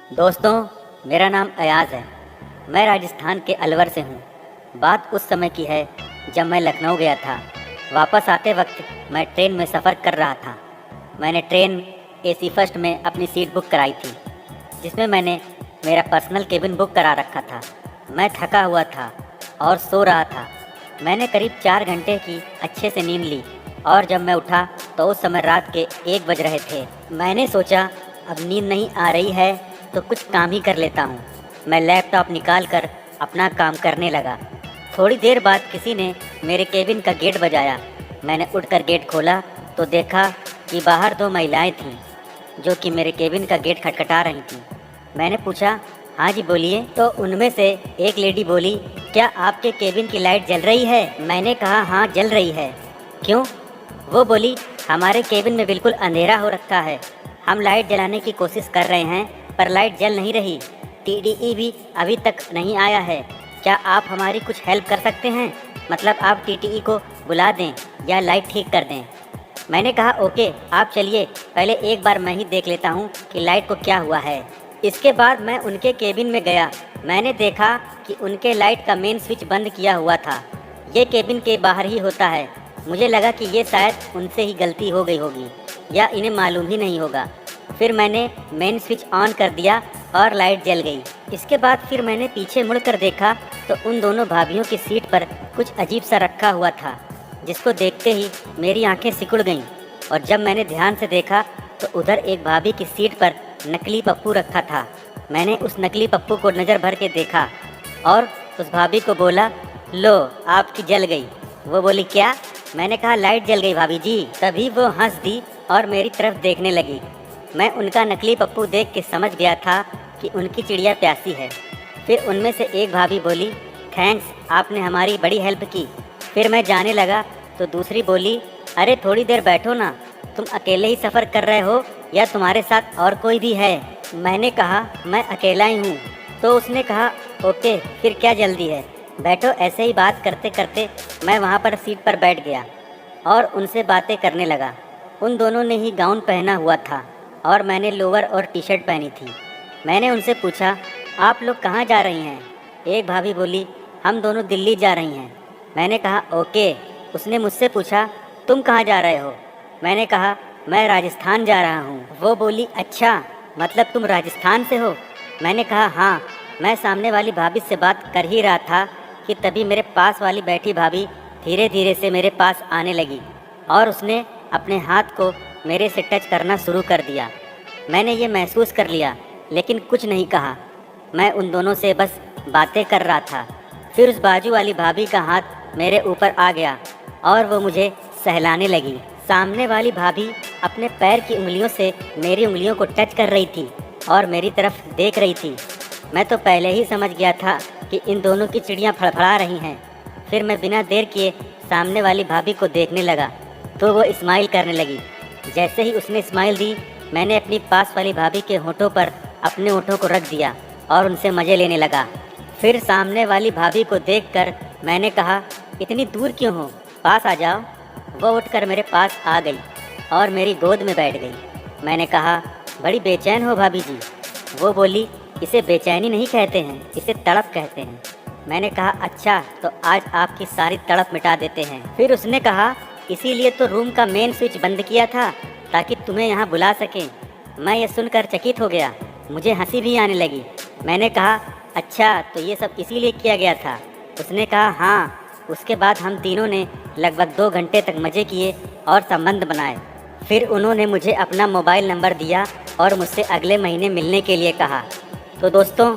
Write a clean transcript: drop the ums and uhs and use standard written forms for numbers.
दोस्तों, मेरा नाम अयाज़ है। मैं राजस्थान के अलवर से हूँ। बात उस समय की है जब मैं लखनऊ गया था। वापस आते वक्त मैं ट्रेन में सफ़र कर रहा था। मैंने ट्रेन एसी फर्स्ट में अपनी सीट बुक कराई थी, जिसमें मैंने मेरा पर्सनल केबिन बुक करा रखा था। मैं थका हुआ था और सो रहा था। मैंने करीब 4 घंटे की अच्छे से नींद ली और जब मैं उठा तो उस समय रात के 1 बज रहे थे। मैंने सोचा अब नींद नहीं आ रही है तो कुछ काम ही कर लेता हूँ। मैं लैपटॉप निकाल कर अपना काम करने लगा। थोड़ी देर बाद किसी ने मेरे केबिन का गेट बजाया। मैंने उठकर गेट खोला तो देखा कि बाहर 2 महिलाएं थीं जो कि मेरे केबिन का गेट खटखटा रही थीं। मैंने पूछा, हाँ जी बोलिए। तो उनमें से एक लेडी बोली, क्या आपके केबिन की लाइट जल रही है? मैंने कहा, हाँ जल रही है। क्यों? वो बोली, हमारे केबिन में बिल्कुल अंधेरा हो रखा है। हम लाइट जलाने की कोशिश कर रहे हैं पर लाइट जल नहीं रही। टीडीई भी अभी तक नहीं आया है। क्या आप हमारी कुछ हेल्प कर सकते हैं? मतलब आप टीटीई को बुला दें या लाइट ठीक कर दें। मैंने कहा, ओके, आप चलिए, पहले एक बार मैं ही देख लेता हूँ कि लाइट को क्या हुआ है। इसके बाद मैं उनके केबिन में गया। मैंने देखा कि उनके लाइट का मेन स्विच बंद किया हुआ था। ये केबिन के बाहर ही होता है। मुझे लगा कि ये शायद उनसे ही गलती हो गई होगी या इन्हें मालूम ही नहीं होगा। फिर मैंने मेन स्विच ऑन कर दिया और लाइट जल गई। इसके बाद फिर मैंने पीछे मुड़कर देखा तो उन दोनों भाभियों की सीट पर कुछ अजीब सा रखा हुआ था, जिसको देखते ही मेरी आंखें सिकुड़ गईं। और जब मैंने ध्यान से देखा तो उधर एक भाभी की सीट पर नकली पप्पू रखा था। मैंने उस नकली पप्पू को नज़र भर के देखा और उस भाभी को बोला, लो आपकी जल गई। वो बोली, क्या? मैंने कहा, लाइट जल गई भाभी जी। तभी वो हंस दी और मेरी तरफ देखने लगी। मैं उनका नकली पप्पू देख के समझ गया था कि उनकी चिड़िया प्यासी है। फिर उनमें से एक भाभी बोली, थैंक्स, आपने हमारी बड़ी हेल्प की। फिर मैं जाने लगा तो दूसरी बोली, अरे थोड़ी देर बैठो ना, तुम अकेले ही सफ़र कर रहे हो या तुम्हारे साथ और कोई भी है? मैंने कहा, मैं अकेला ही हूँ। तो उसने कहा, ओके, फिर क्या जल्दी है, बैठो। ऐसे ही बात करते करते मैं वहाँ पर सीट पर बैठ गया और उनसे बातें करने लगा। उन दोनों ने ही गाउन पहना हुआ था और मैंने लोअर और टी शर्ट पहनी थी। मैंने उनसे पूछा, आप लोग कहाँ जा रही हैं? एक भाभी बोली, हम दोनों दिल्ली जा रही हैं। मैंने कहा, ओके। उसने मुझसे पूछा, तुम कहाँ जा रहे हो? मैंने कहा, मैं राजस्थान जा रहा हूँ। वो बोली, अच्छा, मतलब तुम राजस्थान से हो? मैंने कहा, हाँ। मैं सामने वाली भाभी से बात कर ही रहा था कि तभी मेरे पास वाली बैठी भाभी धीरे धीरे से मेरे पास आने लगी और उसने अपने हाथ को मेरे से टच करना शुरू कर दिया। मैंने ये महसूस कर लिया लेकिन कुछ नहीं कहा। मैं उन दोनों से बस बातें कर रहा था। फिर उस बाजू वाली भाभी का हाथ मेरे ऊपर आ गया और वो मुझे सहलाने लगी। सामने वाली भाभी अपने पैर की उंगलियों से मेरी उंगलियों को टच कर रही थी और मेरी तरफ देख रही थी। मैं तो पहले ही समझ गया था कि इन दोनों की चिड़ियाँ फड़फड़ा रही हैं। फिर मैं बिना देर किए सामने वाली भाभी को देखने लगा तो वो स्माइल करने लगी। जैसे ही उसने स्माइल दी, मैंने अपनी पास वाली भाभी के होठों पर अपने होठों को रख दिया और उनसे मज़े लेने लगा। फिर सामने वाली भाभी को देखकर मैंने कहा, इतनी दूर क्यों हो, पास आ जाओ। वो उठकर मेरे पास आ गई और मेरी गोद में बैठ गई। मैंने कहा, बड़ी बेचैन हो भाभी जी? वो बोली, इसे बेचैनी नहीं कहते हैं, इसे तड़प कहते हैं। मैंने कहा, अच्छा, तो आज आपकी सारी तड़प मिटा देते हैं। फिर उसने कहा, इसीलिए तो रूम का मेन स्विच बंद किया था ताकि तुम्हें यहाँ बुला सकें। मैं ये सुनकर चकित हो गया, मुझे हंसी भी आने लगी। मैंने कहा, अच्छा, तो ये सब इसीलिए किया गया था? उसने कहा, हाँ। उसके बाद हम तीनों ने लगभग 2 घंटे तक मज़े किए और संबंध बनाए। फिर उन्होंने मुझे अपना मोबाइल नंबर दिया और मुझसे अगले महीने मिलने के लिए कहा। तो दोस्तों,